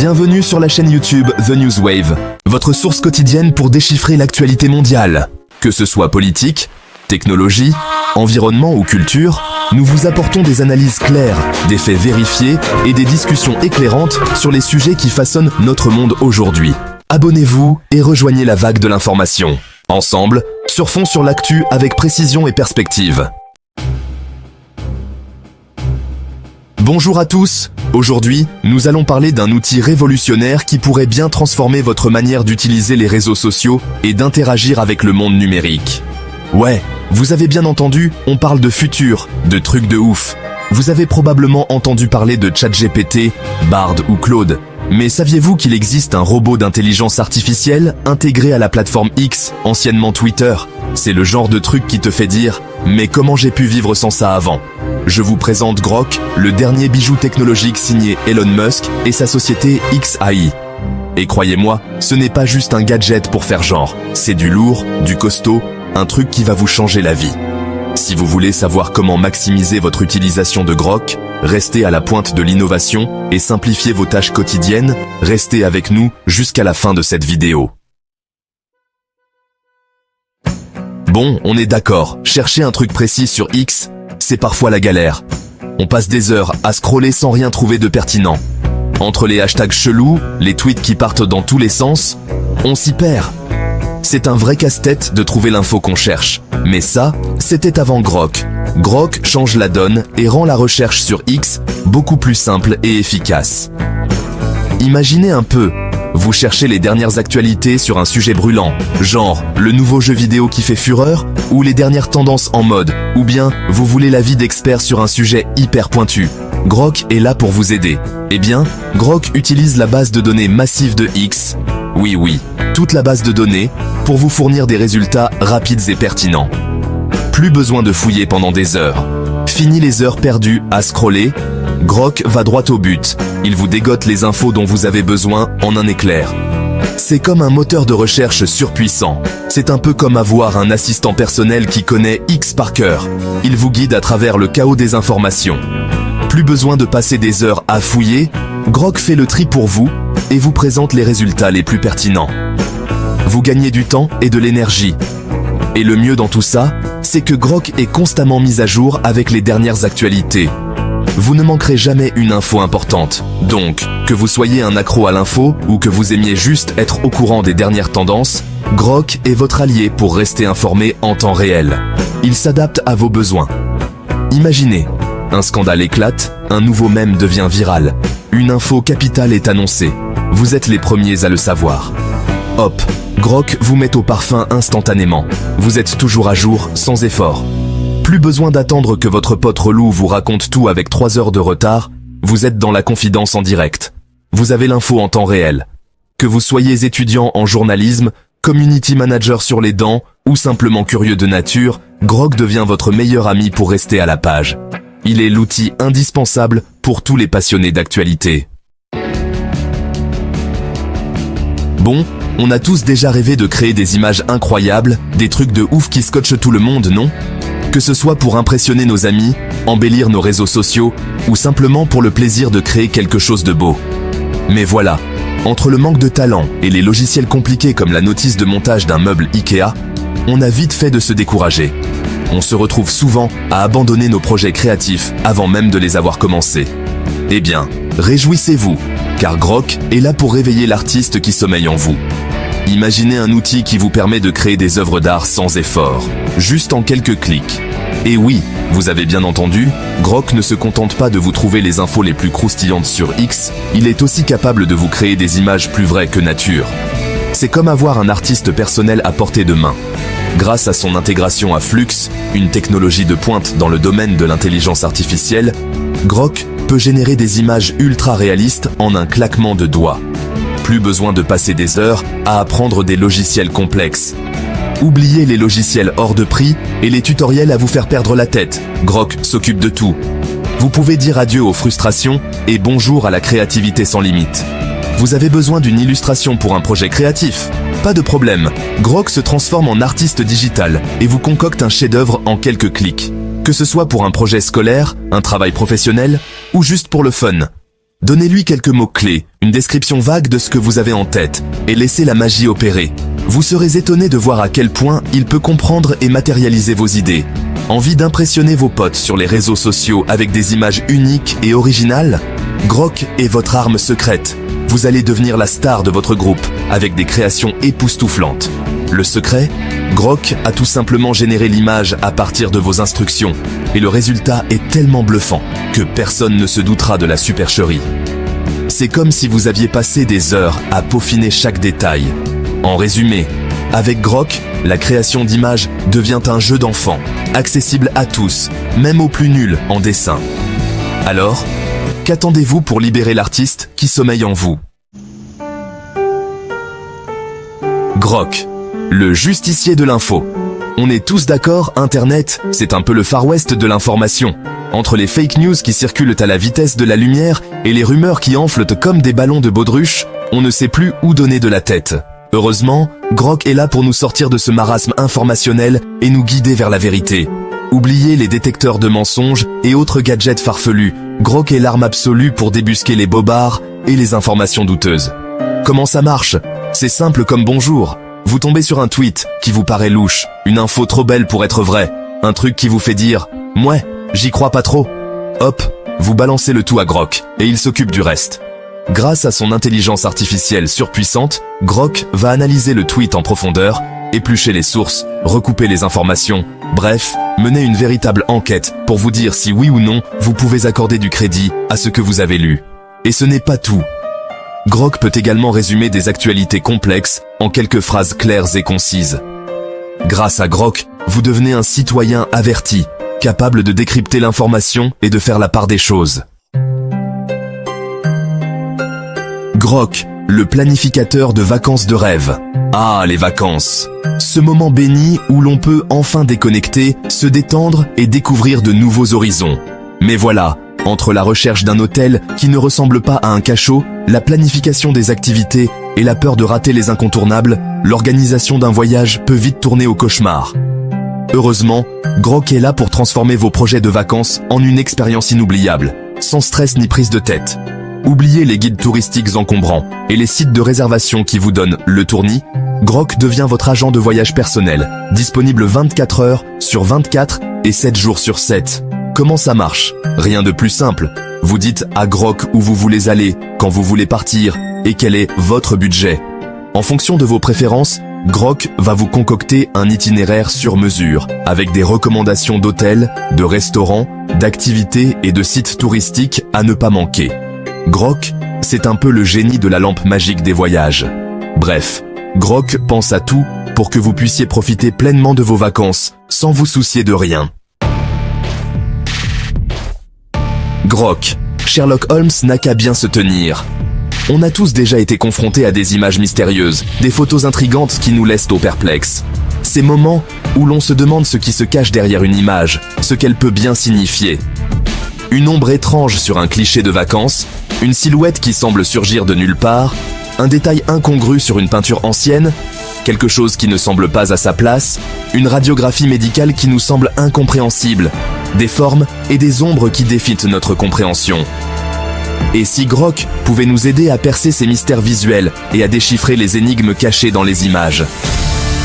Bienvenue sur la chaîne YouTube The Newswave, votre source quotidienne pour déchiffrer l'actualité mondiale. Que ce soit politique, technologie, environnement ou culture, nous vous apportons des analyses claires, des faits vérifiés et des discussions éclairantes sur les sujets qui façonnent notre monde aujourd'hui. Abonnez-vous et rejoignez la vague de l'information. Ensemble, surfons sur l'actu avec précision et perspective. Bonjour à tous. Aujourd'hui, nous allons parler d'un outil révolutionnaire qui pourrait bien transformer votre manière d'utiliser les réseaux sociaux et d'interagir avec le monde numérique. Ouais, vous avez bien entendu, on parle de futur, de trucs de ouf. Vous avez probablement entendu parler de ChatGPT, Bard ou Claude. Mais saviez-vous qu'il existe un robot d'intelligence artificielle intégré à la plateforme X, anciennement Twitter? C'est le genre de truc qui te fait dire « Mais comment j'ai pu vivre sans ça avant ?» Je vous présente Grok, le dernier bijou technologique signé Elon Musk et sa société xAI. Et croyez-moi, ce n'est pas juste un gadget pour faire genre, c'est du lourd, du costaud, un truc qui va vous changer la vie. Si vous voulez savoir comment maximiser votre utilisation de Grok, restez à la pointe de l'innovation et simplifiez vos tâches quotidiennes, restez avec nous jusqu'à la fin de cette vidéo. Bon, on est d'accord, chercher un truc précis sur X, c'est parfois la galère. On passe des heures à scroller sans rien trouver de pertinent. Entre les hashtags chelous, les tweets qui partent dans tous les sens, on s'y perd. C'est un vrai casse-tête de trouver l'info qu'on cherche. Mais ça, c'était avant Grok. Grok change la donne et rend la recherche sur X beaucoup plus simple et efficace. Imaginez un peu, vous cherchez les dernières actualités sur un sujet brûlant, genre le nouveau jeu vidéo qui fait fureur, ou les dernières tendances en mode, ou bien vous voulez l'avis d'experts sur un sujet hyper pointu. Grok est là pour vous aider. Eh bien, Grok utilise la base de données massive de X, oui, toute la base de données, pour vous fournir des résultats rapides et pertinents. Plus besoin de fouiller pendant des heures. Fini les heures perdues à scroller, Grok va droit au but. Il vous dégote les infos dont vous avez besoin en un éclair. C'est comme un moteur de recherche surpuissant. C'est un peu comme avoir un assistant personnel qui connaît X par cœur. Il vous guide à travers le chaos des informations. Plus besoin de passer des heures à fouiller, Grok fait le tri pour vous et vous présente les résultats les plus pertinents. Vous gagnez du temps et de l'énergie. Et le mieux dans tout ça, c'est que Grok est constamment mis à jour avec les dernières actualités. Vous ne manquerez jamais une info importante. Donc, que vous soyez un accro à l'info ou que vous aimiez juste être au courant des dernières tendances, Grok est votre allié pour rester informé en temps réel. Il s'adapte à vos besoins. Imaginez, un scandale éclate, un nouveau mème devient viral, une info capitale est annoncée. Vous êtes les premiers à le savoir. Hop, Grok vous met au parfum instantanément. Vous êtes toujours à jour, sans effort. Plus besoin d'attendre que votre pote relou vous raconte tout avec 3 heures de retard, vous êtes dans la confidence en direct. Vous avez l'info en temps réel. Que vous soyez étudiant en journalisme, community manager sur les dents, ou simplement curieux de nature, Grok devient votre meilleur ami pour rester à la page. Il est l'outil indispensable pour tous les passionnés d'actualité. Bon, on a tous déjà rêvé de créer des images incroyables, des trucs de ouf qui scotchent tout le monde, non? Que ce soit pour impressionner nos amis, embellir nos réseaux sociaux, ou simplement pour le plaisir de créer quelque chose de beau. Mais voilà, entre le manque de talent et les logiciels compliqués comme la notice de montage d'un meuble Ikea, on a vite fait de se décourager. On se retrouve souvent à abandonner nos projets créatifs avant même de les avoir commencés. Eh bien, réjouissez-vous, car Grok est là pour réveiller l'artiste qui sommeille en vous. Imaginez un outil qui vous permet de créer des œuvres d'art sans effort, juste en quelques clics. Et oui, vous avez bien entendu, Grok ne se contente pas de vous trouver les infos les plus croustillantes sur X, il est aussi capable de vous créer des images plus vraies que nature. C'est comme avoir un artiste personnel à portée de main. Grâce à son intégration à Flux, une technologie de pointe dans le domaine de l'intelligence artificielle, Grok peut générer des images ultra réalistes en un claquement de doigts. Plus besoin de passer des heures à apprendre des logiciels complexes. Oubliez les logiciels hors de prix et les tutoriels à vous faire perdre la tête. Grok s'occupe de tout. Vous pouvez dire adieu aux frustrations et bonjour à la créativité sans limite. Vous avez besoin d'une illustration pour un projet créatif? Pas de problème, Grok se transforme en artiste digital et vous concocte un chef-d'œuvre en quelques clics. Que ce soit pour un projet scolaire, un travail professionnel ou juste pour le fun. Donnez-lui quelques mots-clés, une description vague de ce que vous avez en tête, et laissez la magie opérer. Vous serez étonné de voir à quel point il peut comprendre et matérialiser vos idées. Envie d'impressionner vos potes sur les réseaux sociaux avec des images uniques et originales? Grok est votre arme secrète. Vous allez devenir la star de votre groupe avec des créations époustouflantes. Le secret? Grok a tout simplement généré l'image à partir de vos instructions et le résultat est tellement bluffant que personne ne se doutera de la supercherie. C'est comme si vous aviez passé des heures à peaufiner chaque détail. En résumé, avec Grok, la création d'images devient un jeu d'enfant, accessible à tous, même aux plus nuls en dessin. Alors, qu'attendez-vous pour libérer l'artiste qui sommeille en vous? Grok, le justicier de l'info. On est tous d'accord, Internet, c'est un peu le Far West de l'information. Entre les fake news qui circulent à la vitesse de la lumière et les rumeurs qui enflent comme des ballons de baudruche, on ne sait plus où donner de la tête. Heureusement, Grok est là pour nous sortir de ce marasme informationnel et nous guider vers la vérité. Oubliez les détecteurs de mensonges et autres gadgets farfelus. Grok est l'arme absolue pour débusquer les bobards et les informations douteuses. Comment ça marche? C'est simple comme bonjour. Vous tombez sur un tweet qui vous paraît louche, une info trop belle pour être vraie, un truc qui vous fait dire « Mouais, j'y crois pas trop ». Hop, vous balancez le tout à Grok et il s'occupe du reste. Grâce à son intelligence artificielle surpuissante, Grok va analyser le tweet en profondeur, éplucher les sources, recouper les informations, bref, mener une véritable enquête pour vous dire si oui ou non vous pouvez accorder du crédit à ce que vous avez lu. Et ce n'est pas tout. Grok peut également résumer des actualités complexes en quelques phrases claires et concises. Grâce à Grok, vous devenez un citoyen averti, capable de décrypter l'information et de faire la part des choses. Grok, le planificateur de vacances de rêve. Ah, les vacances! Ce moment béni où l'on peut enfin déconnecter, se détendre et découvrir de nouveaux horizons. Mais voilà, entre la recherche d'un hôtel qui ne ressemble pas à un cachot, la planification des activités et la peur de rater les incontournables, l'organisation d'un voyage peut vite tourner au cauchemar. Heureusement, Grok est là pour transformer vos projets de vacances en une expérience inoubliable, sans stress ni prise de tête. Oubliez les guides touristiques encombrants et les sites de réservation qui vous donnent le tournis. Grok devient votre agent de voyage personnel, disponible 24 heures sur 24 et 7 jours sur 7. Comment ça marche? Rien de plus simple. Vous dites à Grok où vous voulez aller, quand vous voulez partir et quel est votre budget. En fonction de vos préférences, Grok va vous concocter un itinéraire sur mesure, avec des recommandations d'hôtels, de restaurants, d'activités et de sites touristiques à ne pas manquer. Grok, c'est un peu le génie de la lampe magique des voyages. Bref, Grok pense à tout pour que vous puissiez profiter pleinement de vos vacances, sans vous soucier de rien. Grok, Sherlock Holmes n'a qu'à bien se tenir. On a tous déjà été confrontés à des images mystérieuses, des photos intrigantes qui nous laissent au perplexe. Ces moments où l'on se demande ce qui se cache derrière une image, ce qu'elle peut bien signifier. Une ombre étrange sur un cliché de vacances, une silhouette qui semble surgir de nulle part, un détail incongru sur une peinture ancienne, quelque chose qui ne semble pas à sa place, une radiographie médicale qui nous semble incompréhensible, des formes et des ombres qui défient notre compréhension. Et si Grok pouvait nous aider à percer ces mystères visuels et à déchiffrer les énigmes cachées dans les images?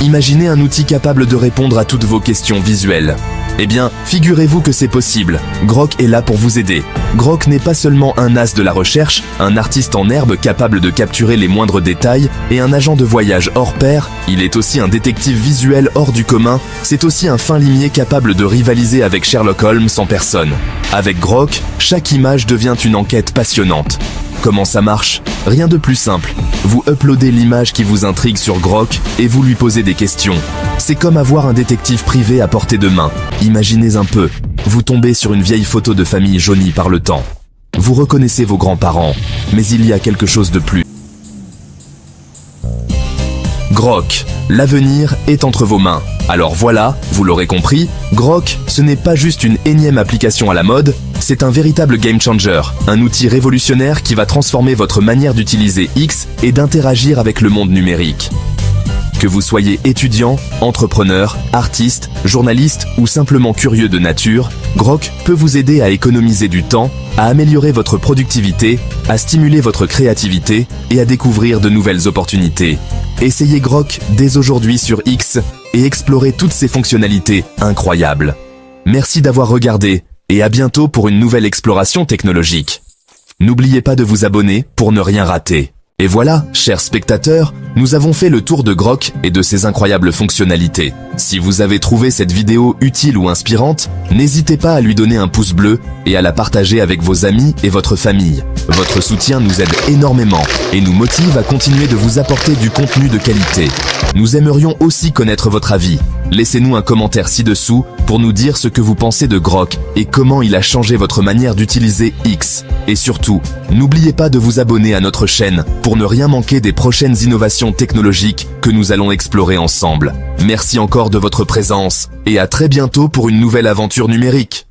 Imaginez un outil capable de répondre à toutes vos questions visuelles. Eh bien, figurez-vous que c'est possible. Grok est là pour vous aider. Grok n'est pas seulement un as de la recherche, un artiste en herbe capable de capturer les moindres détails et un agent de voyage hors pair, il est aussi un détective visuel hors du commun, c'est aussi un fin limier capable de rivaliser avec Sherlock Holmes en personne. Avec Grok, chaque image devient une enquête passionnante. Comment ça marche? Rien de plus simple. Vous uploadez l'image qui vous intrigue sur Grok et vous lui posez des questions. C'est comme avoir un détective privé à portée de main. Imaginez un peu, vous tombez sur une vieille photo de famille jaunie par le temps. Vous reconnaissez vos grands-parents, mais il y a quelque chose de plus. Grok, l'avenir est entre vos mains. Alors voilà, vous l'aurez compris, Grok, ce n'est pas juste une énième application à la mode, c'est un véritable game changer, un outil révolutionnaire qui va transformer votre manière d'utiliser X et d'interagir avec le monde numérique. Que vous soyez étudiant, entrepreneur, artiste, journaliste ou simplement curieux de nature, Grok peut vous aider à économiser du temps, à améliorer votre productivité, à stimuler votre créativité et à découvrir de nouvelles opportunités. Essayez Grok dès aujourd'hui sur X et explorez toutes ses fonctionnalités incroyables. Merci d'avoir regardé et à bientôt pour une nouvelle exploration technologique. N'oubliez pas de vous abonner pour ne rien rater. Et voilà, chers spectateurs, nous avons fait le tour de Grok et de ses incroyables fonctionnalités. Si vous avez trouvé cette vidéo utile ou inspirante, n'hésitez pas à lui donner un pouce bleu et à la partager avec vos amis et votre famille. Votre soutien nous aide énormément et nous motive à continuer de vous apporter du contenu de qualité. Nous aimerions aussi connaître votre avis. Laissez-nous un commentaire ci-dessous pour nous dire ce que vous pensez de Grok et comment il a changé votre manière d'utiliser X. Et surtout, n'oubliez pas de vous abonner à notre chaîne pour ne rien manquer des prochaines innovations technologiques que nous allons explorer ensemble. Merci encore de votre présence et à très bientôt pour une nouvelle aventure numérique.